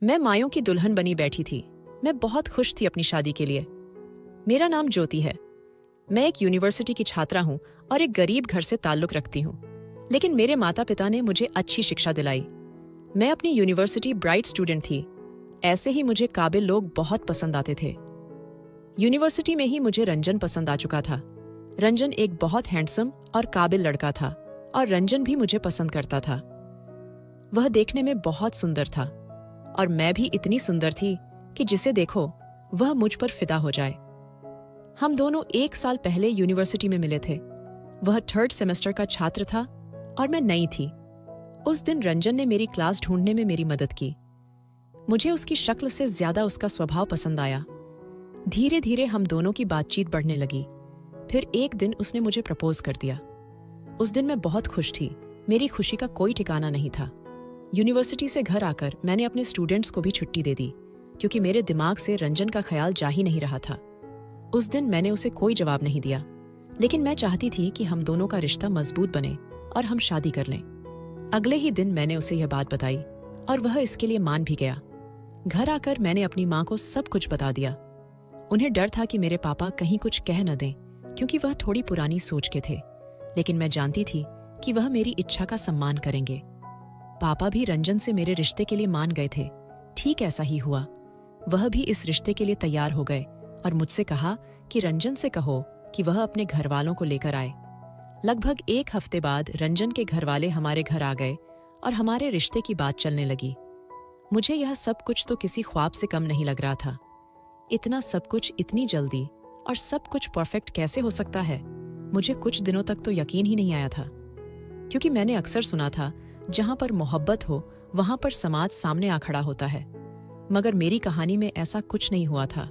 मैं मायों की दुल्हन बनी बैठी थी। मैं बहुत खुश थी अपनी शादी के लिए। मेरा नाम ज्योति है। मैं एक यूनिवर्सिटी की छात्रा हूँ और एक गरीब घर से ताल्लुक रखती हूँ, लेकिन मेरे माता पिता ने मुझे अच्छी शिक्षा दिलाई। मैं अपनी यूनिवर्सिटी ब्राइट स्टूडेंट थी। ऐसे ही मुझे काबिल लोग बहुत पसंद आते थे। यूनिवर्सिटी में ही मुझे रंजन पसंद आ चुका था। रंजन एक बहुत हैंडसम और काबिल लड़का था और रंजन भी मुझे पसंद करता था। वह देखने में बहुत सुंदर था और मैं भी इतनी सुंदर थी कि जिसे देखो वह मुझ पर फिदा हो जाए। हम दोनों 1 साल पहले यूनिवर्सिटी में मिले थे। वह 3rd सेमेस्टर का छात्र था और मैं नई थी। उस दिन रंजन ने मेरी क्लास ढूंढने में मेरी मदद की। मुझे उसकी शक्ल से ज्यादा उसका स्वभाव पसंद आया। धीरे धीरे हम दोनों की बातचीत बढ़ने लगी। फिर एक दिन उसने मुझे प्रपोज कर दिया। उस दिन मैं बहुत खुश थी। मेरी खुशी का कोई ठिकाना नहीं था। यूनिवर्सिटी से घर आकर मैंने अपने स्टूडेंट्स को भी छुट्टी दे दी, क्योंकि मेरे दिमाग से रंजन का ख्याल जा ही नहीं रहा था। उस दिन मैंने उसे कोई जवाब नहीं दिया, लेकिन मैं चाहती थी कि हम दोनों का रिश्ता मजबूत बने और हम शादी कर लें। अगले ही दिन मैंने उसे यह बात बताई और वह इसके लिए मान भी गया। घर आकर मैंने अपनी माँ को सब कुछ बता दिया। उन्हें डर था कि मेरे पापा कहीं कुछ कह न दें, क्योंकि वह थोड़ी पुरानी सोच के थे, लेकिन मैं जानती थी कि वह मेरी इच्छा का सम्मान करेंगे। पापा भी रंजन से मेरे रिश्ते के लिए मान गए थे। ठीक ऐसा ही हुआ। वह भी इस रिश्ते के लिए तैयार हो गए और मुझसे कहा कि रंजन से कहो कि वह अपने घर वालों को लेकर आए। लगभग 1 हफ्ते बाद रंजन के घर वाले हमारे घर आ गए और हमारे रिश्ते की बात चलने लगी। मुझे यह सब कुछ तो किसी ख्वाब से कम नहीं लग रहा था। इतना सब कुछ इतनी जल्दी और सब कुछ परफेक्ट कैसे हो सकता है? मुझे कुछ दिनों तक तो यकीन ही नहीं आया था, क्योंकि मैंने अक्सर सुना था जहां पर मोहब्बत हो वहां पर समाज सामने आ खड़ा होता है। मगर मेरी कहानी में ऐसा कुछ नहीं हुआ था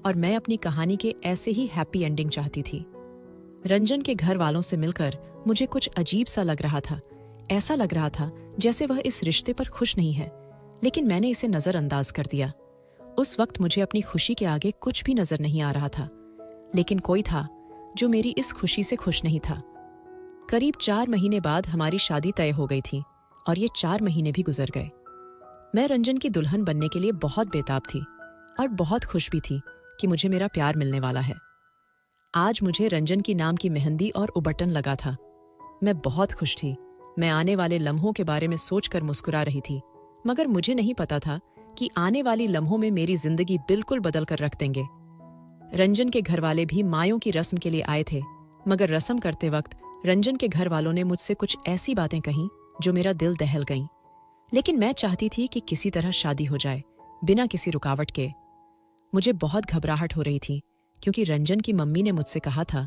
और मैं अपनी कहानी के ऐसे ही हैप्पी एंडिंग चाहती थी। रंजन के घर वालों से मिलकर मुझे कुछ अजीब सा लग रहा था। ऐसा लग रहा था जैसे वह इस रिश्ते पर खुश नहीं है, लेकिन मैंने इसे नजरअंदाज कर दिया। उस वक्त मुझे अपनी खुशी के आगे कुछ भी नजर नहीं आ रहा था, लेकिन कोई था जो मेरी इस खुशी से खुश नहीं था। करीब 4 महीने बाद हमारी शादी तय हो गई थी और ये 4 महीने भी गुजर गए। मैं रंजन की दुल्हन बनने के लिए बहुत बेताब थी और बहुत खुश भी थी कि मुझे मेरा प्यार मिलने वाला है। आज मुझे रंजन की नाम की मेहंदी और उबटन लगा था। मैं बहुत खुश थी। मैं आने वाले लम्हों के बारे में सोचकर मुस्कुरा रही थी, मगर मुझे नहीं पता था कि आने वाली लम्हों में मेरी जिंदगी बिल्कुल बदल कर रख देंगे। रंजन के घर वाले भी मायों की रस्म के लिए आए थे, मगर रस्म करते वक्त रंजन के घर वालों ने मुझसे कुछ ऐसी बातें कहीं जो मेरा दिल दहल गईं। लेकिन मैं चाहती थी कि किसी तरह शादी हो जाए, बिना किसी रुकावट के। मुझे बहुत घबराहट हो रही थी, क्योंकि रंजन की मम्मी ने मुझसे कहा था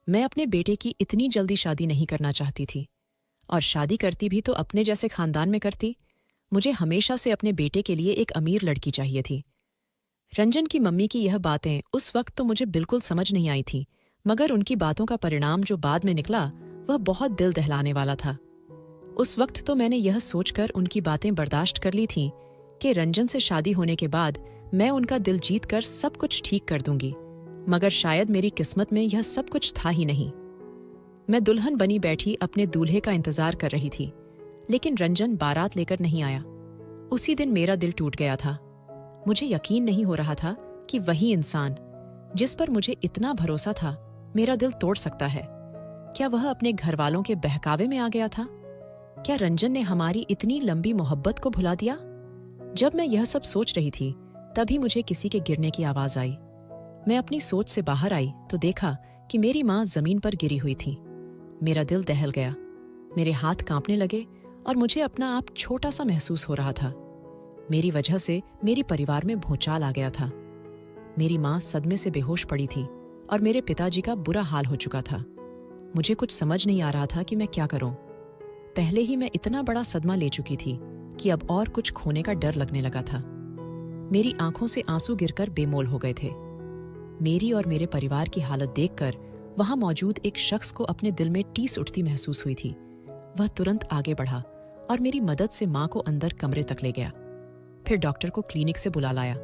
मैं अपने बेटे की इतनी जल्दी शादी नहीं करना चाहती थी, और शादी करती भी तो अपने जैसे खानदान में करती। मुझे हमेशा से अपने बेटे के लिए एक अमीर लड़की चाहिए थी। रंजन की मम्मी की यह बातें उस वक्त तो मुझे बिल्कुल समझ नहीं आई थी, मगर उनकी बातों का परिणाम जो बाद में निकला वह बहुत दिल दहलाने वाला था। उस वक्त तो मैंने यह सोचकर उनकी बातें बर्दाश्त कर ली थीं कि रंजन से शादी होने के बाद मैं उनका दिल जीत कर सब कुछ ठीक कर दूंगी, मगर शायद मेरी किस्मत में यह सब कुछ था ही नहीं। मैं दुल्हन बनी बैठी अपने दूल्हे का इंतजार कर रही थी, लेकिन रंजन बारात लेकर नहीं आया। उसी दिन मेरा दिल टूट गया था। मुझे यकीन नहीं हो रहा था कि वही इंसान जिस पर मुझे इतना भरोसा था मेरा दिल तोड़ सकता है। क्या वह अपने घर वालों के बहकावे में आ गया था? क्या रंजन ने हमारी इतनी लंबी मोहब्बत को भुला दिया? जब मैं यह सब सोच रही थी, तभी मुझे किसी के गिरने की आवाज आई। मैं अपनी सोच से बाहर आई तो देखा कि मेरी माँ जमीन पर गिरी हुई थी। मेरा दिल दहल गया। मेरे हाथ कांपने लगे और मुझे अपना आप छोटा सा महसूस हो रहा था। मेरी वजह से मेरी परिवार में भूचाल आ गया था। मेरी माँ सदमे से बेहोश पड़ी थी और मेरे पिताजी का बुरा हाल हो चुका था। मुझे कुछ समझ नहीं आ रहा था कि मैं क्या करूं। पहले ही मैं इतना बड़ा सदमा ले चुकी थी कि अब और कुछ खोने का डर लगने लगा था। मेरी आंखों से आंसू गिरकर बेमोल हो गए थे। मेरी और मेरे परिवार की हालत देखकर वहां मौजूद एक शख्स को अपने दिल में टीस उठती महसूस हुई थी। वह तुरंत आगे बढ़ा और मेरी मदद से मां को अंदर कमरे तक ले गया। फिर डॉक्टर को क्लिनिक से बुला लाया।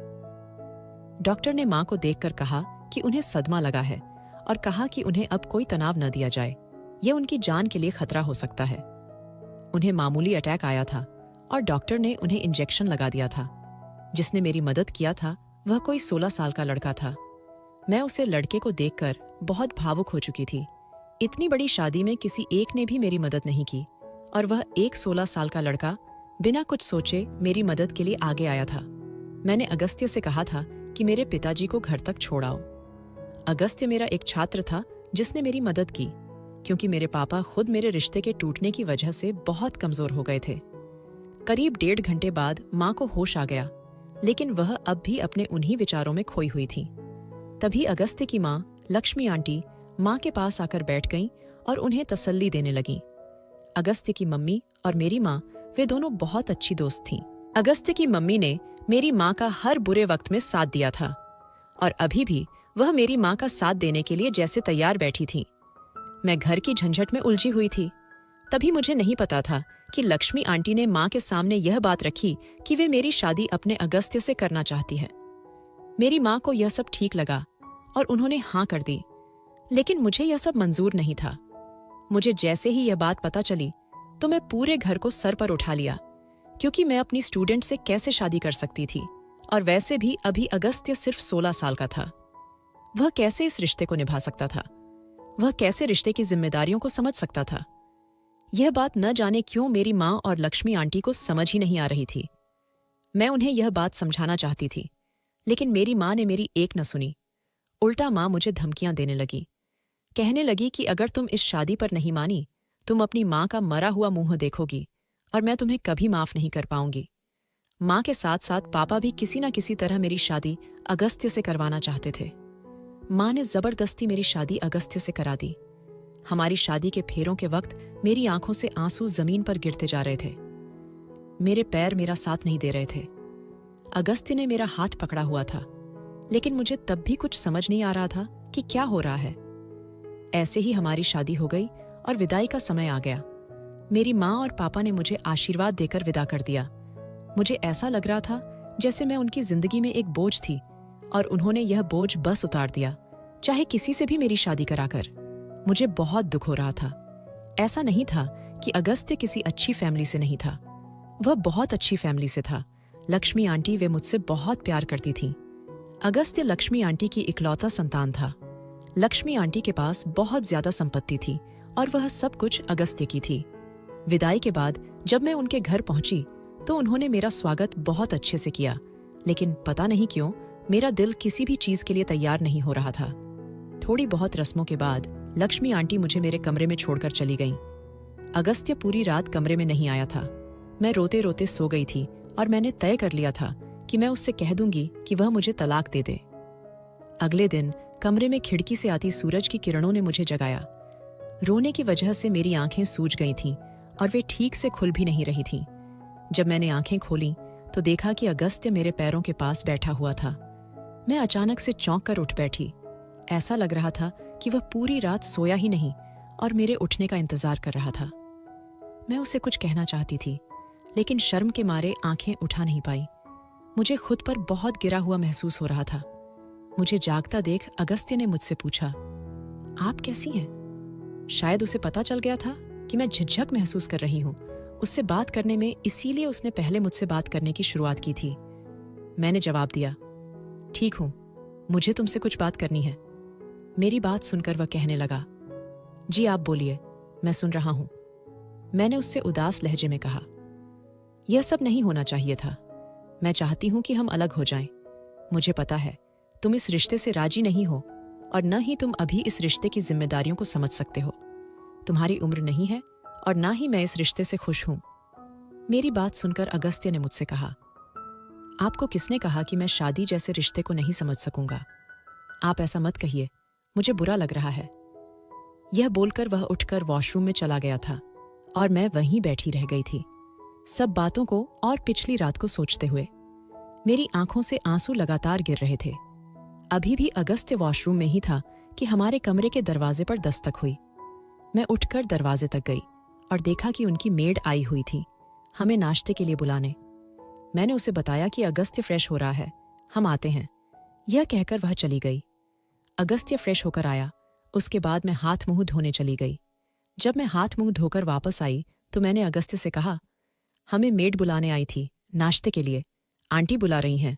डॉक्टर ने मां को देखकर कहा कि उन्हें सदमा लगा है और कहा कि उन्हें अब कोई तनाव न दिया जाए, यह उनकी जान के लिए खतरा हो सकता है। उन्हें मामूली अटैक आया था और डॉक्टर ने उन्हें इंजेक्शन लगा दिया था। जिसने मेरी मदद किया था वह कोई 16 साल का लड़का था। मैं उसे लड़के को देखकर बहुत भावुक हो चुकी थी। इतनी बड़ी शादी में किसी एक ने भी मेरी मदद नहीं की और वह एक 16 साल का लड़का बिना कुछ सोचे मेरी मदद के लिए आगे आया था। मैंने अगस्त्य से कहा था कि मेरे पिताजी को घर तक छोड़ाओ। अगस्त्य मेरा एक छात्र था जिसने मेरी मदद की, क्योंकि मेरे पापा खुद मेरे रिश्ते के टूटने की वजह से बहुत कमजोर हो गए थे। करीब 1.5 घंटे बाद माँ को होश आ गया, लेकिन वह अब भी अपने उन्हीं विचारों में खोई हुई थी। तभी अगस्त्य की माँ लक्ष्मी आंटी माँ के पास आकर बैठ गईं और उन्हें तसल्ली देने लगीं। अगस्त्य की मम्मी और मेरी माँ, वे दोनों बहुत अच्छी दोस्त थीं। अगस्त्य की मम्मी ने मेरी माँ का हर बुरे वक्त में साथ दिया था और अभी भी वह मेरी माँ का साथ देने के लिए जैसे तैयार बैठी थी। मैं घर की झंझट में उलझी हुई थी। तभी मुझे नहीं पता था कि लक्ष्मी आंटी ने माँ के सामने यह बात रखी कि वे मेरी शादी अपने अगस्त्य से करना चाहती है। मेरी माँ को यह सब ठीक लगा और उन्होंने हाँ कर दी, लेकिन मुझे यह सब मंजूर नहीं था। मुझे जैसे ही यह बात पता चली तो मैं पूरे घर को सर पर उठा लिया, क्योंकि मैं अपनी स्टूडेंट से कैसे शादी कर सकती थी, और वैसे भी अभी अगस्त्य सिर्फ 16 साल का था। वह कैसे इस रिश्ते को निभा सकता था? वह कैसे रिश्ते की जिम्मेदारियों को समझ सकता था? यह बात न जाने क्यों मेरी माँ और लक्ष्मी आंटी को समझ ही नहीं आ रही थी। मैं उन्हें यह बात समझाना चाहती थी, लेकिन मेरी माँ ने मेरी एक न सुनी। उल्टा माँ मुझे धमकियां देने लगी। कहने लगी कि अगर तुम इस शादी पर नहीं मानी, तुम अपनी माँ का मरा हुआ मुंह देखोगी और मैं तुम्हें कभी माफ नहीं कर पाऊंगी। माँ के साथ साथ पापा भी किसी न किसी तरह मेरी शादी अगस्त्य से करवाना चाहते थे। माँ ने जबरदस्ती मेरी शादी अगस्त्य से करा दी। हमारी शादी के फेरों के वक्त मेरी आंखों से आंसू जमीन पर गिरते जा रहे थे। मेरे पैर मेरा साथ नहीं दे रहे थे। अगस्त्य ने मेरा हाथ पकड़ा हुआ था, लेकिन मुझे तब भी कुछ समझ नहीं आ रहा था कि क्या हो रहा है। ऐसे ही हमारी शादी हो गई और विदाई का समय आ गया। मेरी माँ और पापा ने मुझे आशीर्वाद देकर विदा कर दिया। मुझे ऐसा लग रहा था जैसे मैं उनकी जिंदगी में एक बोझ थी और उन्होंने यह बोझ बस उतार दिया, चाहे किसी से भी मेरी शादी कराकर। मुझे बहुत दुख हो रहा था। ऐसा नहीं था कि अगस्त्य किसी अच्छी फैमिली से नहीं था, वह बहुत अच्छी फैमिली से था। लक्ष्मी आंटी वे मुझसे बहुत प्यार करती थीं। अगस्त्य लक्ष्मी आंटी की इकलौता संतान था। लक्ष्मी आंटी के पास बहुत ज्यादा संपत्ति थी और वह सब कुछ अगस्त्य की थी। विदाई के बाद जब मैं उनके घर पहुंची तो उन्होंने मेरा स्वागत बहुत अच्छे से किया, लेकिन पता नहीं क्यों मेरा दिल किसी भी चीज के लिए तैयार नहीं हो रहा था। थोड़ी बहुत रस्मों के बाद लक्ष्मी आंटी मुझे मेरे कमरे में छोड़कर चली गईं। अगस्त्य पूरी रात कमरे में नहीं आया था। मैं रोते रोते सो गई थी और मैंने तय कर लिया था कि मैं उससे कह दूंगी कि वह मुझे तलाक दे दे। अगले दिन कमरे में खिड़की से आती सूरज की किरणों ने मुझे जगाया। रोने की वजह से मेरी आंखें सूज गई थीं और वे ठीक से खुल भी नहीं रही थीं। जब मैंने आंखें खोलीं तो देखा कि अगस्त्य मेरे पैरों के पास बैठा हुआ था। मैं अचानक से चौंक कर उठ बैठी। ऐसा लग रहा था कि वह पूरी रात सोया ही नहीं और मेरे उठने का इंतजार कर रहा था। मैं उसे कुछ कहना चाहती थी, लेकिन शर्म के मारे आंखें उठा नहीं पाई। मुझे खुद पर बहुत गिरा हुआ महसूस हो रहा था। मुझे जागता देख अगस्त्य ने मुझसे पूछा, आप कैसी हैं? शायद उसे पता चल गया था कि मैं झिझक महसूस कर रही हूँ उससे बात करने में, इसीलिए उसने पहले मुझसे बात करने की शुरुआत की थी। मैंने जवाब दिया, ठीक हूं, मुझे तुमसे कुछ बात करनी है। मेरी बात सुनकर वह कहने लगा, जी आप बोलिए, मैं सुन रहा हूं। मैंने उससे उदास लहजे में कहा, यह सब नहीं होना चाहिए था। मैं चाहती हूं कि हम अलग हो जाएं। मुझे पता है तुम इस रिश्ते से राजी नहीं हो और न ही तुम अभी इस रिश्ते की जिम्मेदारियों को समझ सकते हो। तुम्हारी उम्र नहीं है और ना ही मैं इस रिश्ते से खुश हूं। मेरी बात सुनकर अगस्त्य ने मुझसे कहा, आपको किसने कहा कि मैं शादी जैसे रिश्ते को नहीं समझ सकूंगा? आप ऐसा मत कहिए, मुझे बुरा लग रहा है। यह बोलकर वह उठकर वॉशरूम में चला गया था और मैं वहीं बैठी रह गई थी, सब बातों को और पिछली रात को सोचते हुए। मेरी आंखों से आंसू लगातार गिर रहे थे। अभी भी अगस्त्य वॉशरूम में ही था कि हमारे कमरे के दरवाजे पर दस्तक हुई। मैं उठकर दरवाजे तक गई और देखा कि उनकी मेड आई हुई थी हमें नाश्ते के लिए बुलाने। मैंने उसे बताया कि अगस्त्य फ्रेश हो रहा है, हम आते हैं। यह कहकर वह चली गई। अगस्त्य फ्रेश होकर आया, उसके बाद मैं हाथ मुंह धोने चली गई। जब मैं हाथ मुंह धोकर वापस आई तो मैंने अगस्त्य से कहा, हमें मेड बुलाने आई थी नाश्ते के लिए, आंटी बुला रही हैं।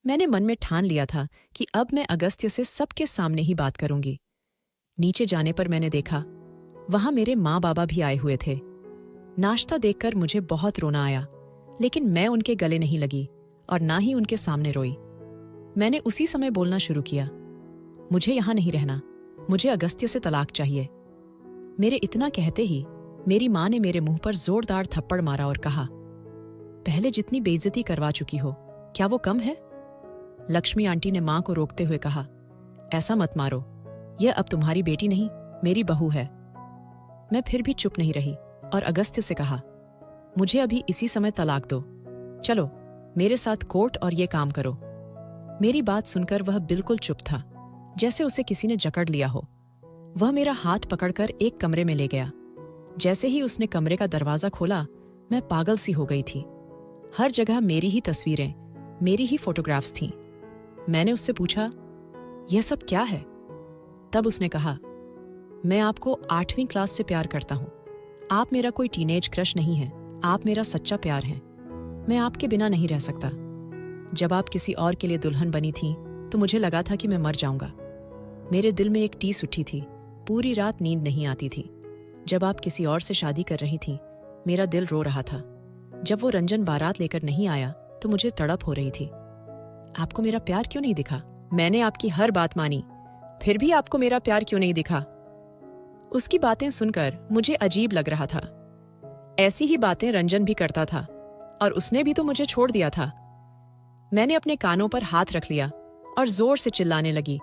मैंने मन में ठान लिया था कि अब मैं अगस्त्य से सबके सामने ही बात करूंगी। नीचे जाने पर मैंने देखा वहां मेरे माँ बाबा भी आए हुए थे। नाश्ता देखकर मुझे बहुत रोना आया, लेकिन मैं उनके गले नहीं लगी और ना ही उनके सामने रोई। मैंने उसी समय बोलना शुरू किया, मुझे यहां नहीं रहना, मुझे अगस्त्य से तलाक चाहिए। मेरे इतना कहते ही मेरी माँ ने मेरे मुंह पर जोरदार थप्पड़ मारा और कहा, पहले जितनी बेइज्जती करवा चुकी हो, क्या वो कम है? लक्ष्मी आंटी ने माँ को रोकते हुए कहा, ऐसा मत मारो, यह अब तुम्हारी बेटी नहीं, मेरी बहू है। मैं फिर भी चुप नहीं रही और अगस्त्य से कहा, मुझे अभी इसी समय तलाक दो, चलो मेरे साथ कोर्ट और ये काम करो। मेरी बात सुनकर वह बिल्कुल चुप था, जैसे उसे किसी ने जकड़ लिया हो। वह मेरा हाथ पकड़कर एक कमरे में ले गया। जैसे ही उसने कमरे का दरवाजा खोला, मैं पागल सी हो गई थी। हर जगह मेरी ही तस्वीरें, मेरी ही फोटोग्राफ्स थीं। मैंने उससे पूछा, यह सब क्या है? तब उसने कहा, मैं आपको 8वीं क्लास से प्यार करता हूं। आप मेरा कोई टीनेज क्रश नहीं है, आप मेरा सच्चा प्यार है। मैं आपके बिना नहीं रह सकता। जब आप किसी और के लिए दुल्हन बनी थी तो मुझे लगा था कि मैं मर जाऊंगा। मेरे दिल में एक टीस उठी थी, पूरी रात नींद नहीं आती थी। जब आप किसी और से शादी कर रही थी, मेरा दिल रो रहा था। जब वो रंजन बारात लेकर नहीं आया तो मुझे तड़प हो रही थी। आपको मेरा प्यार क्यों नहीं दिखा? मैंने आपकी हर बात मानी, फिर भी आपको मेरा प्यार क्यों नहीं दिखा? उसकी बातें सुनकर मुझे अजीब लग रहा था। ऐसी ही बातें रंजन भी करता था और उसने भी तो मुझे छोड़ दिया था। मैंने अपने कानों पर हाथ रख लिया और जोर से चिल्लाने लगी,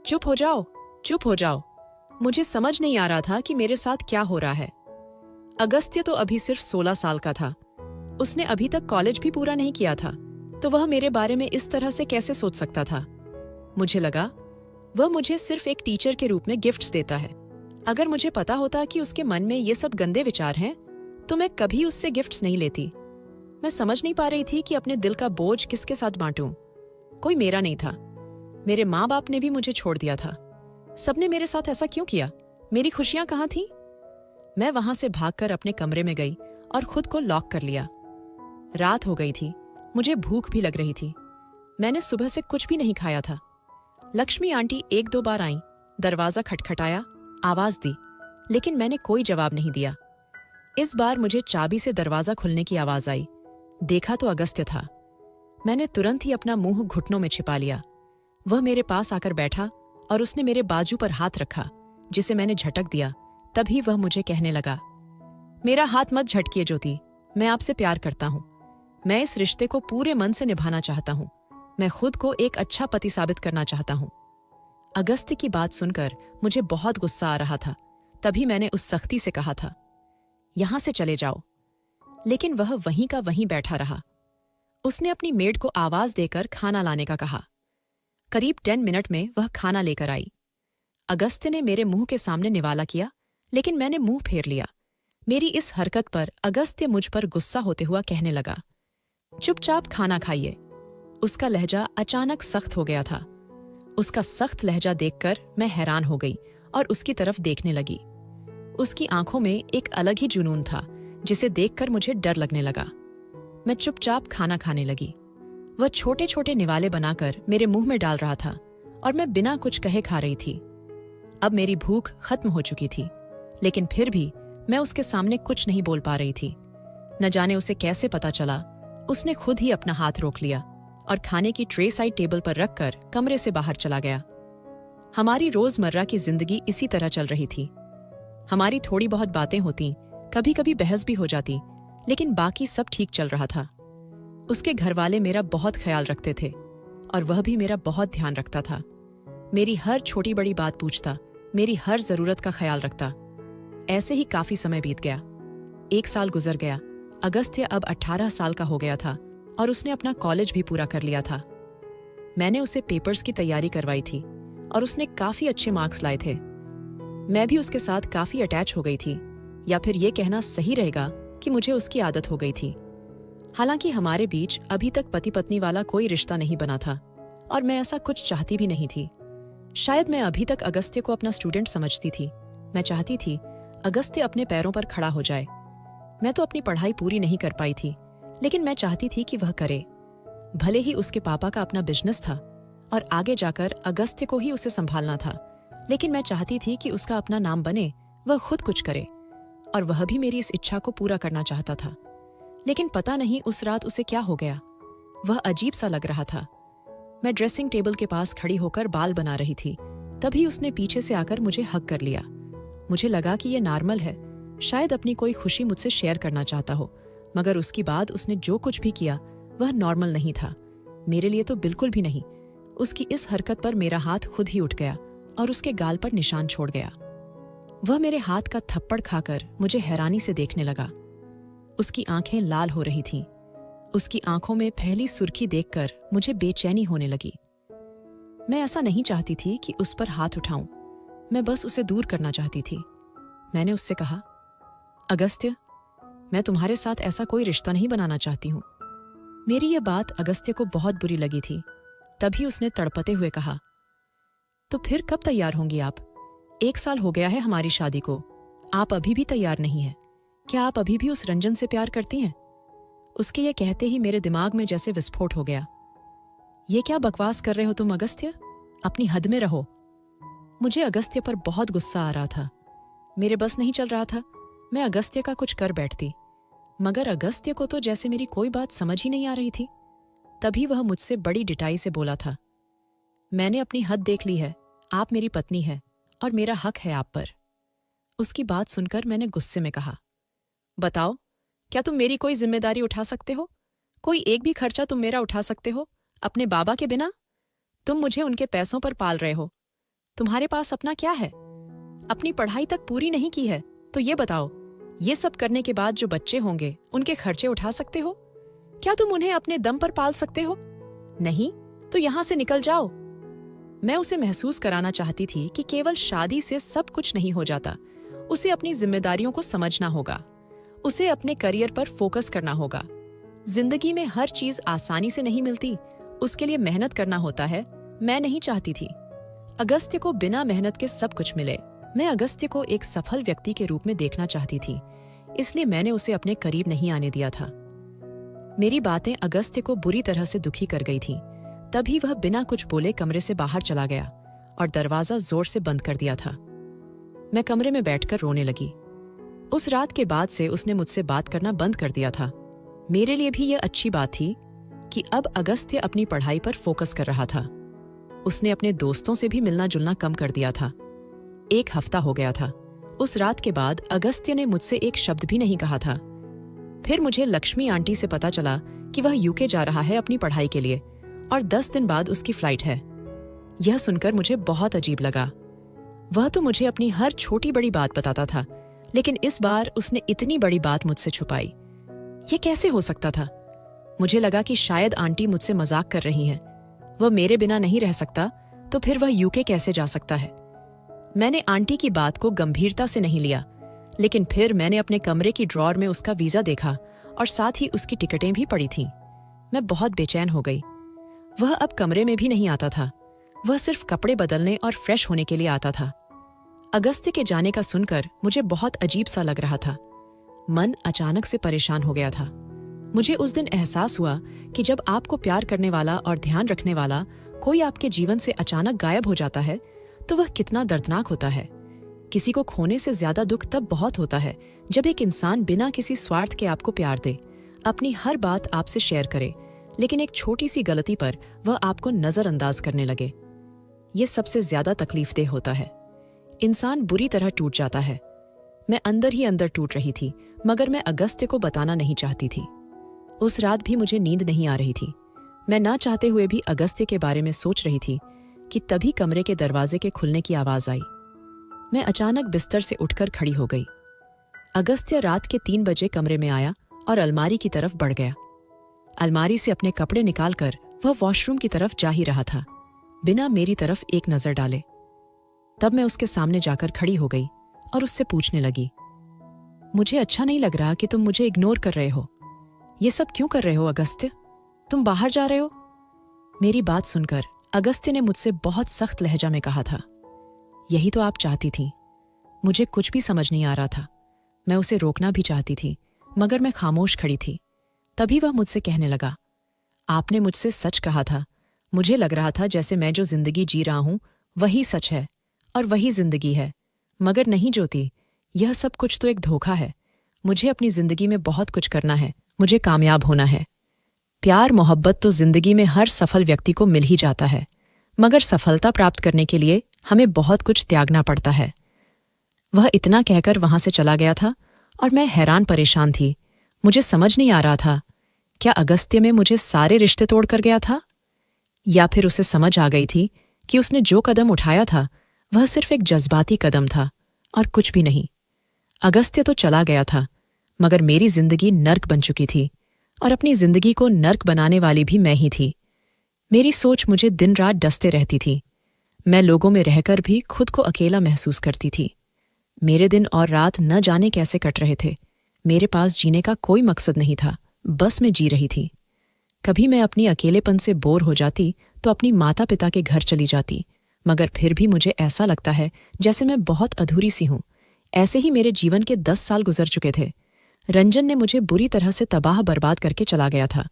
चुप हो जाओ, चुप हो जाओ। मुझे समझ नहीं आ रहा था कि मेरे साथ क्या हो रहा है। अगस्त्य तो अभी सिर्फ 16 साल का था। उसने अभी तक कॉलेज भी पूरा नहीं किया था, तो वह मेरे बारे में इस तरह से कैसे सोच सकता था? मुझे लगा वह मुझे सिर्फ एक टीचर के रूप में गिफ्ट्स देता है। अगर मुझे पता होता कि उसके मन में ये सब गंदे विचार हैं, तो मैं कभी उससे गिफ्ट्स नहीं लेती। मैं समझ नहीं पा रही थी कि अपने दिल का बोझ किसके साथ बांटूं। कोई मेरा नहीं था। मेरे माँ बाप ने भी मुझे छोड़ दिया था। सबने मेरे साथ ऐसा क्यों किया? मेरी खुशियां कहाँ थीं? मैं वहां से भागकर अपने कमरे में गई और खुद को लॉक कर लिया। रात हो गई थी, मुझे भूख भी लग रही थी। मैंने सुबह से कुछ भी नहीं खाया था। लक्ष्मी आंटी 1-2 बार आईं, दरवाजा खटखटाया, आवाज दी, लेकिन मैंने कोई जवाब नहीं दिया। इस बार मुझे चाबी से दरवाजा खुलने की आवाज आई। देखा तो अगस्त्य था। मैंने तुरंत ही अपना मुंह घुटनों में छिपा लिया। वह मेरे पास आकर बैठा और उसने मेरे बाजू पर हाथ रखा, जिसे मैंने झटक दिया। तभी वह मुझे कहने लगा, मेरा हाथ मत झटकिए ज्योति, मैं आपसे प्यार करता हूं। मैं इस रिश्ते को पूरे मन से निभाना चाहता हूं। मैं खुद को एक अच्छा पति साबित करना चाहता हूं। अगस्त्य की बात सुनकर मुझे बहुत गुस्सा आ रहा था। तभी मैंने उस सख्ती से कहा था, यहां से चले जाओ। लेकिन वह वहीं का वहीं बैठा रहा। उसने अपनी मेड को आवाज देकर खाना लाने का कहा। करीब 10 मिनट में वह खाना लेकर आई। अगस्त्य ने मेरे मुंह के सामने निवाला किया, लेकिन मैंने मुंह फेर लिया। मेरी इस हरकत पर अगस्त्य मुझ पर गुस्सा होते हुआ कहने लगा, चुपचाप खाना खाइए। उसका लहजा अचानक सख्त हो गया था। उसका सख्त लहजा देखकर मैं हैरान हो गई और उसकी तरफ देखने लगी। उसकी आंखों में एक अलग ही जुनून था, जिसे देखकर मुझे डर लगने लगा। मैं चुपचाप खाना खाने लगी। वह छोटे छोटे निवाले बनाकर मेरे मुंह में डाल रहा था और मैं बिना कुछ कहे खा रही थी। अब मेरी भूख खत्म हो चुकी थी, लेकिन फिर भी मैं उसके सामने कुछ नहीं बोल पा रही थी। न जाने उसे कैसे पता चला, उसने खुद ही अपना हाथ रोक लिया और खाने की ट्रे साइड टेबल पर रखकर कमरे से बाहर चला गया। हमारी रोजमर्रा की जिंदगी इसी तरह चल रही थी। हमारी थोड़ी बहुत बातें होती, कभी कभी बहस भी हो जाती, लेकिन बाकी सब ठीक चल रहा था। उसके घरवाले मेरा बहुत ख्याल रखते थे और वह भी मेरा बहुत ध्यान रखता था। मेरी हर छोटी बड़ी बात पूछता, मेरी हर जरूरत का ख्याल रखता। ऐसे ही काफी समय बीत गया। 1 साल गुजर गया। अगस्त्य अब 18 साल का हो गया था और उसने अपना कॉलेज भी पूरा कर लिया था। मैंने उसे पेपर्स की तैयारी करवाई थी और उसने काफी अच्छे मार्क्स लाए थे। मैं भी उसके साथ काफी अटैच हो गई थी, या फिर ये कहना सही रहेगा कि मुझे उसकी आदत हो गई थी। हालांकि हमारे बीच अभी तक पति पत्नी वाला कोई रिश्ता नहीं बना था और मैं ऐसा कुछ चाहती भी नहीं थी। शायद मैं अभी तक अगस्त्य को अपना स्टूडेंट समझती थी। मैं चाहती थी अगस्त्य अपने पैरों पर खड़ा हो जाए। मैं तो अपनी पढ़ाई पूरी नहीं कर पाई थी, लेकिन मैं चाहती थी कि वह करे। भले ही उसके पापा का अपना बिजनेस था और आगे जाकर अगस्त्य को ही उसे संभालना था, लेकिन मैं चाहती थी कि उसका अपना नाम बने, वह खुद कुछ करे, और वह भी मेरी इस इच्छा को पूरा करना चाहता था। लेकिन पता नहीं उस रात उसे क्या हो गया, वह अजीब सा लग रहा था। मैं ड्रेसिंग टेबल के पास खड़ी होकर बाल बना रही थी, तभी उसने पीछे से आकर मुझे हग कर लिया। मुझे लगा कि यह नॉर्मल है, शायद अपनी कोई खुशी मुझसे शेयर करना चाहता हो, मगर उसके बाद उसने जो कुछ भी किया वह नॉर्मल नहीं था, मेरे लिए तो बिल्कुल भी नहीं। उसकी इस हरकत पर मेरा हाथ खुद ही उठ गया और उसके गाल पर निशान छोड़ गया। वह मेरे हाथ का थप्पड़ खाकर मुझे हैरानी से देखने लगा। उसकी आंखें लाल हो रही थीं। उसकी आंखों में पहली सुर्खी देखकर मुझे बेचैनी होने लगी। मैं ऐसा नहीं चाहती थी कि उस पर हाथ उठाऊं, मैं बस उसे दूर करना चाहती थी। मैंने उससे कहा, अगस्त्य, मैं तुम्हारे साथ ऐसा कोई रिश्ता नहीं बनाना चाहती हूं। मेरी यह बात अगस्त्य को बहुत बुरी लगी थी। तभी उसने तड़पते हुए कहा, तो फिर कब तैयार होंगी आप? 1 साल हो गया है हमारी शादी को, आप अभी भी तैयार नहीं हैं। क्या आप अभी भी उस रंजन से प्यार करती हैं? उसके ये कहते ही मेरे दिमाग में जैसे विस्फोट हो गया। ये क्या बकवास कर रहे हो तुम अगस्त्य? अपनी हद में रहो। मुझे अगस्त्य पर बहुत गुस्सा आ रहा था। मेरे बस नहीं चल रहा था, मैं अगस्त्य का कुछ कर बैठती, मगर अगस्त्य को तो जैसे मेरी कोई बात समझ ही नहीं आ रही थी। तभी वह मुझसे बड़ी डिटाई से बोला था, मैंने अपनी हद देख ली है, आप मेरी पत्नी है और मेरा हक है आप पर। उसकी बात सुनकर मैंने गुस्से में कहा, बताओ, क्या तुम मेरी कोई जिम्मेदारी उठा सकते हो? कोई एक भी खर्चा तुम मेरा उठा सकते हो अपने बाबा के बिना? तुम मुझे उनके पैसों पर पाल रहे हो। तुम्हारे पास अपना क्या है? अपनी पढ़ाई तक पूरी नहीं की है तो ये बताओ, ये सब करने के बाद जो बच्चे होंगे उनके खर्चे उठा सकते हो? क्या तुम उन्हें अपने दम पर पाल सकते हो? नहीं तो यहां से निकल जाओ। मैं उसे महसूस कराना चाहती थी कि केवल शादी से सब कुछ नहीं हो जाता। उसे अपनी जिम्मेदारियों को समझना होगा, उसे अपने करियर पर फोकस करना होगा। जिंदगी में हर चीज आसानी से नहीं मिलती, उसके लिए मेहनत करना होता है। मैं नहीं चाहती थी अगस्त्य को बिना मेहनत के सब कुछ मिले। मैं अगस्त्य को एक सफल व्यक्ति के रूप में देखना चाहती थी, इसलिए मैंने उसे अपने करीब नहीं आने दिया था। मेरी बातें अगस्त्य को बुरी तरह से दुखी कर गई थीं। तभी वह बिना कुछ बोले कमरे से बाहर चला गया और दरवाजा जोर से बंद कर दिया था। मैं कमरे में बैठकर रोने लगी। उस रात के बाद से उसने मुझसे बात करना बंद कर दिया था। मेरे लिए भी यह अच्छी बात थी कि अब अगस्त्य अपनी पढ़ाई पर फोकस कर रहा था। उसने अपने दोस्तों से भी मिलना जुलना कम कर दिया था। 1 हफ्ता हो गया था। उस रात के बाद अगस्त्य ने मुझसे एक शब्द भी नहीं कहा था। फिर मुझे लक्ष्मी आंटी से पता चला कि वह यूके जा रहा है अपनी पढ़ाई के लिए और 10 दिन बाद उसकी फ्लाइट है। यह सुनकर मुझे बहुत अजीब लगा। वह तो मुझे अपनी हर छोटी बड़ी बात बताता था, लेकिन इस बार उसने इतनी बड़ी बात मुझसे छुपाई। यह कैसे हो सकता था? मुझे लगा कि शायद आंटी मुझसे मजाक कर रही हैं। वह मेरे बिना नहीं रह सकता तो फिर वह यूके कैसे जा सकता है? मैंने आंटी की बात को गंभीरता से नहीं लिया, लेकिन फिर मैंने अपने कमरे की ड्रॉर में उसका वीजा देखा और साथ ही उसकी टिकटें भी पड़ी थीं। मैं बहुत बेचैन हो गई। वह अब कमरे में भी नहीं आता था, वह सिर्फ कपड़े बदलने और फ्रेश होने के लिए आता था। अगस्त्य के जाने का सुनकर मुझे बहुत अजीब सा लग रहा था। मन अचानक से परेशान हो गया था। मुझे उस दिन एहसास हुआ कि जब आपको प्यार करने वाला और ध्यान रखने वाला कोई आपके जीवन से अचानक गायब हो जाता है तो वह कितना दर्दनाक होता है। किसी को खोने से ज्यादा दुख तब बहुत होता है जब एक इंसान बिना किसी स्वार्थ के आपको प्यार दे, अपनी हर बात आपसे शेयर करे, लेकिन एक छोटी सी गलती पर वह आपको नजरअंदाज करने लगे। यह सबसे ज्यादा तकलीफदेह होता है। इंसान बुरी तरह टूट जाता है। मैं अंदर ही अंदर टूट रही थी, मगर मैं अगस्त्य को बताना नहीं चाहती थी। उस रात भी मुझे नींद नहीं आ रही थी। मैं ना चाहते हुए भी अगस्त्य के बारे में सोच रही थी कि तभी कमरे के दरवाजे के खुलने की आवाज आई। मैं अचानक बिस्तर से उठकर खड़ी हो गई। अगस्त्य रात के 3 बजे कमरे में आया और अलमारी की तरफ बढ़ गया। अलमारी से अपने कपड़े निकालकर वह वॉशरूम की तरफ जा ही रहा था, बिना मेरी तरफ एक नजर डाले। तब मैं उसके सामने जाकर खड़ी हो गई और उससे पूछने लगी, मुझे अच्छा नहीं लग रहा कि तुम मुझे इग्नोर कर रहे हो। ये सब क्यों कर रहे हो अगस्त्य? तुम बाहर जा रहे हो? मेरी बात सुनकर अगस्त्य ने मुझसे बहुत सख्त लहजा में कहा था, यही तो आप चाहती थी। मुझे कुछ भी समझ नहीं आ रहा था। मैं उसे रोकना भी चाहती थी, मगर मैं खामोश खड़ी थी। तभी वह मुझसे कहने लगा, आपने मुझसे सच कहा था। मुझे लग रहा था जैसे मैं जो जिंदगी जी रहा हूं वही सच है और वही जिंदगी है। मगर नहीं ज्योति, यह सब कुछ तो एक धोखा है। मुझे अपनी जिंदगी में बहुत कुछ करना है, मुझे कामयाब होना है। प्यार मोहब्बत तो जिंदगी में हर सफल व्यक्ति को मिल ही जाता है, मगर सफलता प्राप्त करने के लिए हमें बहुत कुछ त्यागना पड़ता है। वह इतना कहकर वहां से चला गया था और मैं हैरान परेशान थी। मुझे समझ नहीं आ रहा था, क्या अगस्त्य में मुझे सारे रिश्ते तोड़ कर गया था, या फिर उसे समझ आ गई थी कि उसने जो कदम उठाया था वह सिर्फ एक जज्बाती कदम था और कुछ भी नहीं। अगस्त्य तो चला गया था, मगर मेरी जिंदगी नर्क बन चुकी थी और अपनी जिंदगी को नर्क बनाने वाली भी मैं ही थी। मेरी सोच मुझे दिन रात डसते रहती थी। मैं लोगों में रहकर भी खुद को अकेला महसूस करती थी। मेरे दिन और रात न जाने कैसे कट रहे थे। मेरे पास जीने का कोई मकसद नहीं था, बस मैं जी रही थी। कभी मैं अपनी अकेलेपन से बोर हो जाती तो अपनी माता पिता के घर चली जाती, मगर फिर भी मुझे ऐसा लगता है जैसे मैं बहुत अधूरी सी हूं। ऐसे ही मेरे जीवन के 10 साल गुजर चुके थे। रंजन ने मुझे बुरी तरह से तबाह बर्बाद करके चला गया था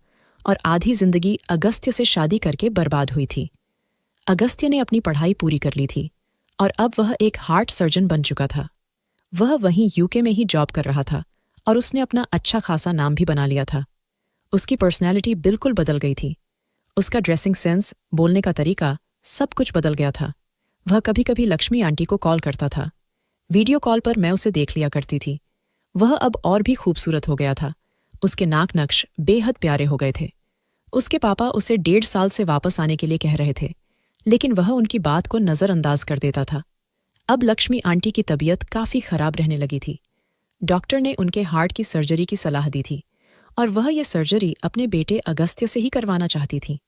और आधी जिंदगी अगस्त्य से शादी करके बर्बाद हुई थी। अगस्त्य ने अपनी पढ़ाई पूरी कर ली थी और अब वह एक हार्ट सर्जन बन चुका था। वह वहीं यूके में ही जॉब कर रहा था और उसने अपना अच्छा खासा नाम भी बना लिया था। उसकी पर्सनैलिटी बिल्कुल बदल गई थी। उसका ड्रेसिंग सेंस, बोलने का तरीका, सब कुछ बदल गया था। वह कभी कभी लक्ष्मी आंटी को कॉल करता था। वीडियो कॉल पर मैं उसे देख लिया करती थी। वह अब और भी खूबसूरत हो गया था। उसके नाक नक्श बेहद प्यारे हो गए थे। उसके पापा उसे 1.5 साल से वापस आने के लिए कह रहे थे, लेकिन वह उनकी बात को नज़रअंदाज कर देता था। अब लक्ष्मी आंटी की तबीयत काफ़ी खराब रहने लगी थी। डॉक्टर ने उनके हार्ट की सर्जरी की सलाह दी थी और वह यह सर्जरी अपने बेटे अगस्त्य से ही करवाना चाहती थी।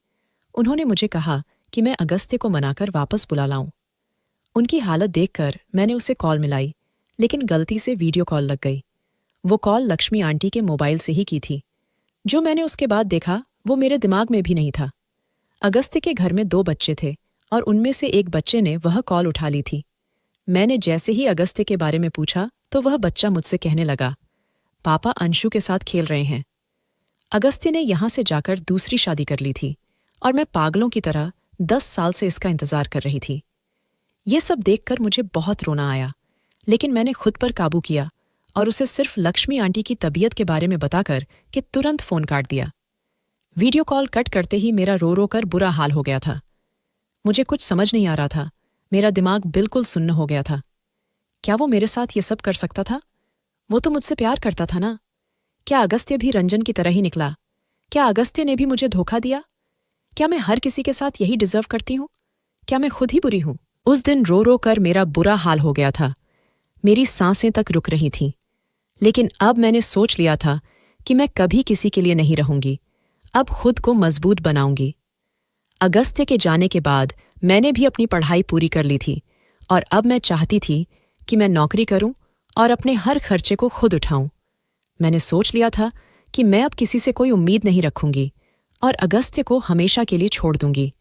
उन्होंने मुझे कहा कि मैं अगस्त्य को मनाकर वापस बुला लाऊं। उनकी हालत देखकर मैंने उसे कॉल मिलाई, लेकिन गलती से वीडियो कॉल लग गई। वो कॉल लक्ष्मी आंटी के मोबाइल से ही की थी। जो मैंने उसके बाद देखा वो मेरे दिमाग में भी नहीं था। अगस्त्य के घर में 2 बच्चे थे और उनमें से एक बच्चे ने वह कॉल उठा ली थी। मैंने जैसे ही अगस्त्य के बारे में पूछा तो वह बच्चा मुझसे कहने लगा, पापा अंशु के साथ खेल रहे हैं। अगस्त्य ने यहां से जाकर दूसरी शादी कर ली थी और मैं पागलों की तरह 10 साल से इसका इंतजार कर रही थी। ये सब देखकर मुझे बहुत रोना आया, लेकिन मैंने खुद पर काबू किया और उसे सिर्फ लक्ष्मी आंटी की तबीयत के बारे में बताकर कि तुरंत फोन काट दिया। वीडियो कॉल कट करते ही मेरा रो रो कर बुरा हाल हो गया था। मुझे कुछ समझ नहीं आ रहा था। मेरा दिमाग बिल्कुल सुन्न हो गया था। क्या वो मेरे साथ ये सब कर सकता था? वो तो मुझसे प्यार करता था ना। क्या अगस्त्य भी रंजन की तरह ही निकला? क्या अगस्त्य ने भी मुझे धोखा दिया? क्या मैं हर किसी के साथ यही डिजर्व करती हूँ? क्या मैं खुद ही बुरी हूँ? उस दिन रो रो कर मेरा बुरा हाल हो गया था। मेरी सांसें तक रुक रही थीं। लेकिन अब मैंने सोच लिया था कि मैं कभी किसी के लिए नहीं रहूंगी। अब खुद को मजबूत बनाऊंगी। अगस्त्य के जाने के बाद मैंने भी अपनी पढ़ाई पूरी कर ली थी और अब मैं चाहती थी कि मैं नौकरी करूं और अपने हर खर्चे को खुद उठाऊं। मैंने सोच लिया था कि मैं अब किसी से कोई उम्मीद नहीं रखूंगी और अगस्त्य को हमेशा के लिए छोड़ दूंगी।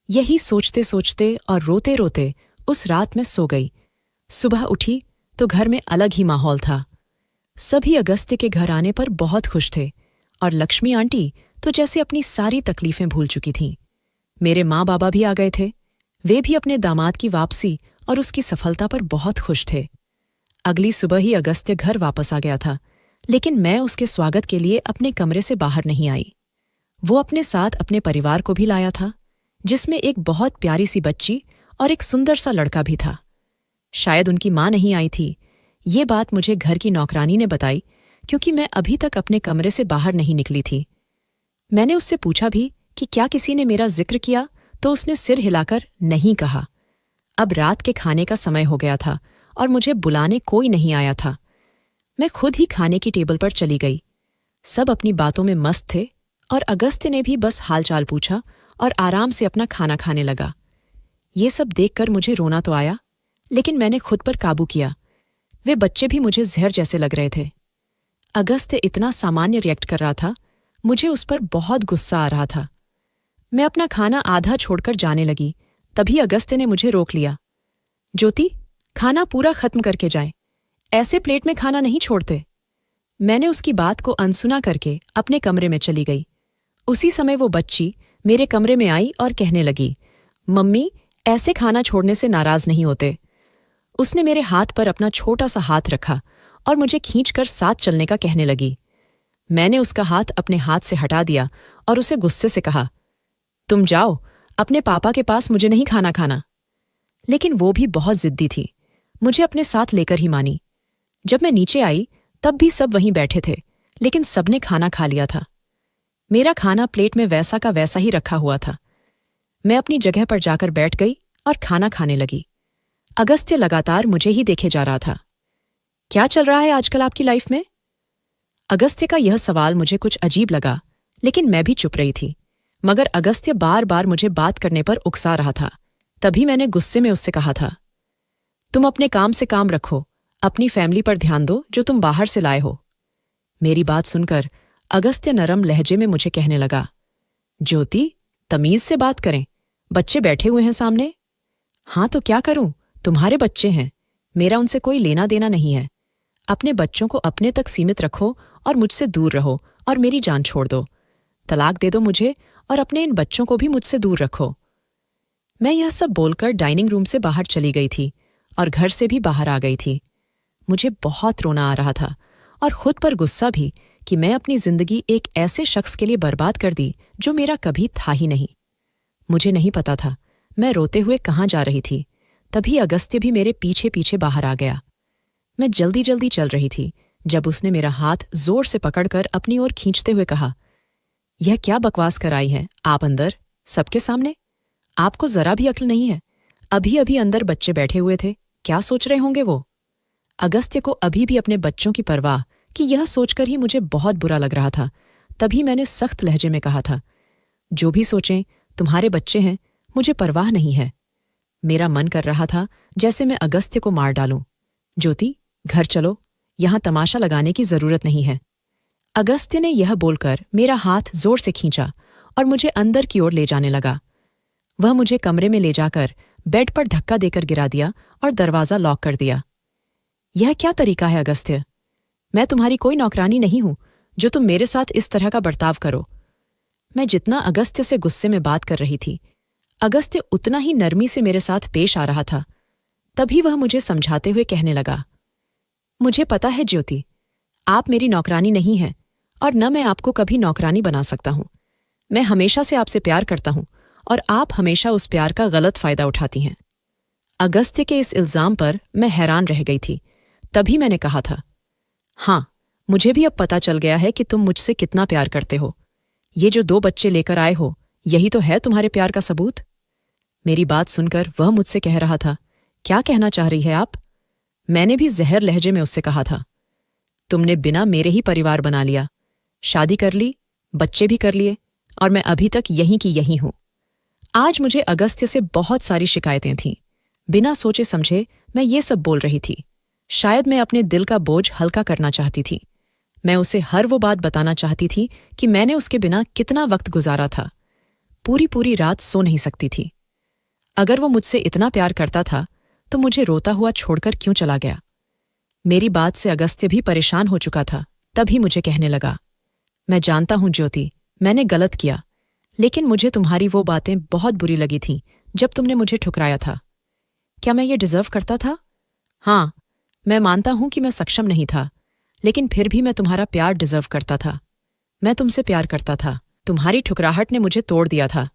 यही सोचते सोचते और रोते रोते उस रात में सो गई। सुबह उठी तो घर में अलग ही माहौल था। सभी अगस्त्य के घर आने पर बहुत खुश थे और लक्ष्मी आंटी तो जैसे अपनी सारी तकलीफें भूल चुकी थीं। मेरे माँ बाबा भी आ गए थे। वे भी अपने दामाद की वापसी और उसकी सफलता पर बहुत खुश थे। अगली सुबह ही अगस्त्य घर वापस आ गया था, लेकिन मैं उसके स्वागत के लिए अपने कमरे से बाहर नहीं आई। वो अपने साथ अपने परिवार को भी लाया था, जिसमें एक बहुत प्यारी सी बच्ची और एक सुंदर सा लड़का भी था। शायद उनकी माँ नहीं आई थी। ये बात मुझे घर की नौकरानी ने बताई, क्योंकि मैं अभी तक अपने कमरे से बाहर नहीं निकली थी। मैंने उससे पूछा भी कि क्या किसी ने मेरा जिक्र किया, तो उसने सिर हिलाकर नहीं कहा। अब रात के खाने का समय हो गया था और मुझे बुलाने कोई नहीं आया था। मैं खुद ही खाने की टेबल पर चली गई। सब अपनी बातों में मस्त थे और अगस्त्य ने भी बस हालचाल पूछा और आराम से अपना खाना खाने लगा। ये सब देखकर मुझे रोना तो आया, लेकिन मैंने खुद पर काबू किया। वे बच्चे भी मुझे जहर जैसे लग रहे थे। अगस्त्य इतना सामान्य रिएक्ट कर रहा था, मुझे उस पर बहुत गुस्सा आ रहा था। मैं अपना खाना आधा छोड़कर जाने लगी, तभी अगस्त्य ने मुझे रोक लिया। ज्योति, खाना पूरा खत्म करके जाए, ऐसे प्लेट में खाना नहीं छोड़ते। मैंने उसकी बात को अनसुना करके अपने कमरे में चली गई। उसी समय वो बच्ची मेरे कमरे में आई और कहने लगी, मम्मी, ऐसे खाना छोड़ने से नाराज नहीं होते। उसने मेरे हाथ पर अपना छोटा सा हाथ रखा और मुझे खींचकर साथ चलने का कहने लगी। मैंने उसका हाथ अपने हाथ से हटा दिया और उसे गुस्से से कहा, तुम जाओ, अपने पापा के पास, मुझे नहीं खाना खाना। लेकिन वो भी बहुत जिद्दी थी, मुझे अपने साथ लेकर ही मानी। जब मैं नीचे आई तब भी सब वहीं बैठे थे, लेकिन सबने खाना खा लिया था। मेरा खाना प्लेट में वैसा का वैसा ही रखा हुआ था। मैं अपनी जगह पर जाकर बैठ गई और खाना खाने लगी। अगस्त्य लगातार मुझे ही देखे जा रहा था। क्या चल रहा है आजकल आपकी लाइफ में? अगस्त्य का यह सवाल मुझे कुछ अजीब लगा, लेकिन मैं भी चुप रही थी। मगर अगस्त्य बार बार मुझे बात करने पर उकसा रहा था। तभी मैंने गुस्से में उससे कहा था, तुम अपने काम से काम रखो, अपनी फैमिली पर ध्यान दो जो तुम बाहर से लाए हो। मेरी बात सुनकर अगस्त्य नरम लहजे में मुझे कहने लगा, ज्योति, तमीज से बात करें, बच्चे बैठे हुए हैं सामने। हाँ तो क्या करूं, तुम्हारे बच्चे हैं, मेरा उनसे कोई लेना देना नहीं है। अपने बच्चों को अपने तक सीमित रखो और मुझसे दूर रहो और मेरी जान छोड़ दो। तलाक दे दो मुझे और अपने इन बच्चों को भी मुझसे दूर रखो। मैं यह सब बोलकर डाइनिंग रूम से बाहर चली गई थी और घर से भी बाहर आ गई थी। मुझे बहुत रोना आ रहा था और खुद पर गुस्सा भी कि मैं अपनी जिंदगी एक ऐसे शख्स के लिए बर्बाद कर दी जो मेरा कभी था ही नहीं। मुझे नहीं पता था मैं रोते हुए कहाँ जा रही थी। तभी अगस्त्य भी मेरे पीछे पीछे बाहर आ गया। मैं जल्दी जल्दी चल रही थी जब उसने मेरा हाथ जोर से पकड़कर अपनी ओर खींचते हुए कहा, यह क्या बकवास कराई है आप अंदर, सबके सामने? आपको जरा भी अक्ल नहीं है? अभी अभी अंदर बच्चे बैठे हुए थे, क्या सोच रहे होंगे वो? अगस्त्य को अभी भी अपने बच्चों की परवाह कि यह सोचकर ही मुझे बहुत बुरा लग रहा था। तभी मैंने सख्त लहजे में कहा था, जो भी सोचें, तुम्हारे बच्चे हैं, मुझे परवाह नहीं है। मेरा मन कर रहा था जैसे मैं अगस्त्य को मार डालूं। ज्योति, घर चलो, यहां तमाशा लगाने की जरूरत नहीं है। अगस्त्य ने यह बोलकर मेरा हाथ जोर से खींचा और मुझे अंदर की ओर ले जाने लगा। वह मुझे कमरे में ले जाकर बेड पर धक्का देकर गिरा दिया और दरवाजा लॉक कर दिया। यह क्या तरीका है अगस्त्य? मैं तुम्हारी कोई नौकरानी नहीं हूं जो तुम मेरे साथ इस तरह का बर्ताव करो। मैं जितना अगस्त्य से गुस्से में बात कर रही थी, अगस्त्य उतना ही नरमी से मेरे साथ पेश आ रहा था। तभी वह मुझे समझाते हुए कहने लगा, मुझे पता है ज्योति, आप मेरी नौकरानी नहीं हैं और न मैं आपको कभी नौकरानी बना सकता हूं। मैं हमेशा से आपसे प्यार करता हूं और आप हमेशा उस प्यार का गलत फायदा उठाती हैं। अगस्त्य के इस इल्जाम पर मैं हैरान रह गई थी। तभी मैंने कहा था, हाँ, मुझे भी अब पता चल गया है कि तुम मुझसे कितना प्यार करते हो। ये जो 2 बच्चे लेकर आए हो, यही तो है तुम्हारे प्यार का सबूत। मेरी बात सुनकर वह मुझसे कह रहा था, क्या कहना चाह रही है आप? मैंने भी जहर लहजे में उससे कहा था, तुमने बिना मेरे ही परिवार बना लिया, शादी कर ली, बच्चे भी कर लिए और मैं अभी तक यहीं की यहीं हूं। आज मुझे अगस्त्य से बहुत सारी शिकायतें थीं। बिना सोचे समझे मैं ये सब बोल रही थी। शायद मैं अपने दिल का बोझ हल्का करना चाहती थी। मैं उसे हर वो बात बताना चाहती थी कि मैंने उसके बिना कितना वक्त गुजारा था। पूरी पूरी रात सो नहीं सकती थी। अगर वो मुझसे इतना प्यार करता था तो मुझे रोता हुआ छोड़कर क्यों चला गया? मेरी बात से अगस्त्य भी परेशान हो चुका था। तभी मुझे कहने लगा, मैं जानता हूं ज्योति, मैंने गलत किया, लेकिन मुझे तुम्हारी वो बातें बहुत बुरी लगी थीं जब तुमने मुझे ठुकराया था। क्या मैं ये डिजर्व करता था? हाँ, मैं मानता हूं कि मैं सक्षम नहीं था, लेकिन फिर भी मैं तुम्हारा प्यार डिजर्व करता था। मैं तुमसे प्यार करता था। तुम्हारी ठुकराहट ने मुझे तोड़ दिया था।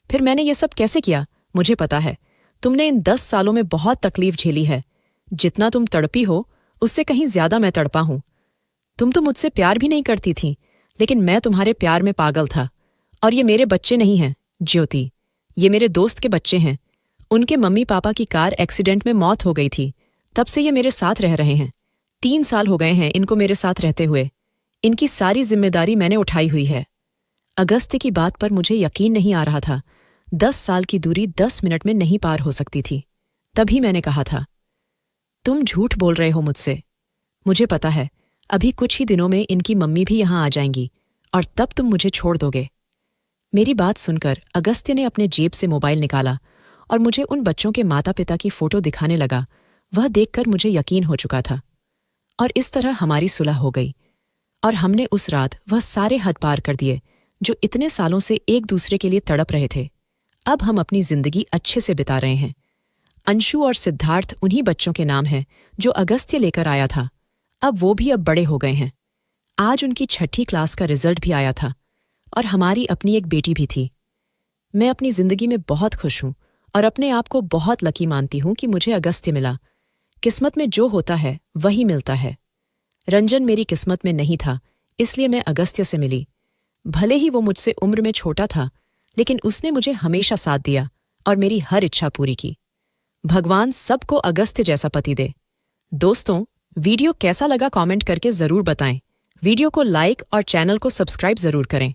फिर मैंने ये सब कैसे किया? मुझे पता है। तुमने इन 10 सालों में बहुत तकलीफ झेली है। जितना तुम तड़पी हो, उससे कहीं ज्यादा मैं तड़पा हूं। तुम तो मुझसे प्यार भी नहीं करती थी, लेकिन मैं तुम्हारे प्यार में पागल था। और ये मेरे बच्चे नहीं हैं ज्योति, ये मेरे दोस्त के बच्चे हैं। उनके मम्मी पापा की कार एक्सीडेंट में मौत हो गई थी। तब से ये मेरे साथ रह रहे हैं। 3 साल हो गए हैं इनको मेरे साथ रहते हुए। इनकी सारी जिम्मेदारी मैंने उठाई हुई है। अगस्त्य की बात पर मुझे यकीन नहीं आ रहा था। 10 साल की दूरी 10 मिनट में नहीं पार हो सकती थी। तभी मैंने कहा था, तुम झूठ बोल रहे हो मुझसे। मुझे पता है, अभी कुछ ही दिनों में इनकी मम्मी भी यहां आ जाएंगी और तब तुम मुझे छोड़ दोगे। मेरी बात सुनकर अगस्त्य ने अपने जेब से मोबाइल निकाला और मुझे उन बच्चों के माता पिता की फोटो दिखाने लगा। वह देखकर मुझे यकीन हो चुका था और इस तरह हमारी सुलह हो गई और हमने उस रात वह सारे हद पार कर दिए जो इतने सालों से एक दूसरे के लिए तड़प रहे थे, अब हम अपनी जिंदगी अच्छे से बिता रहे हैं। अंशु और सिद्धार्थ उन्हीं बच्चों के नाम हैं जो अगस्त्य लेकर आया था। अब वो भी अब बड़े हो गए हैं। आज उनकी 6ठी क्लास का रिजल्ट भी आया था और हमारी अपनी एक बेटी भी थी। मैं अपनी जिंदगी में बहुत खुश हूं और अपने आप को बहुत लकी मानती हूं कि मुझे अगस्त्य मिला। किस्मत में जो होता है वही मिलता है। रंजन मेरी किस्मत में नहीं था, इसलिए मैं अगस्त्य से मिली। भले ही वो मुझसे उम्र में छोटा था, लेकिन उसने मुझे हमेशा साथ दिया और मेरी हर इच्छा पूरी की। भगवान सबको अगस्त्य जैसा पति दे। दोस्तों, वीडियो कैसा लगा कमेंट करके जरूर बताएं। वीडियो को लाइक और चैनल को सब्सक्राइब जरूर करें।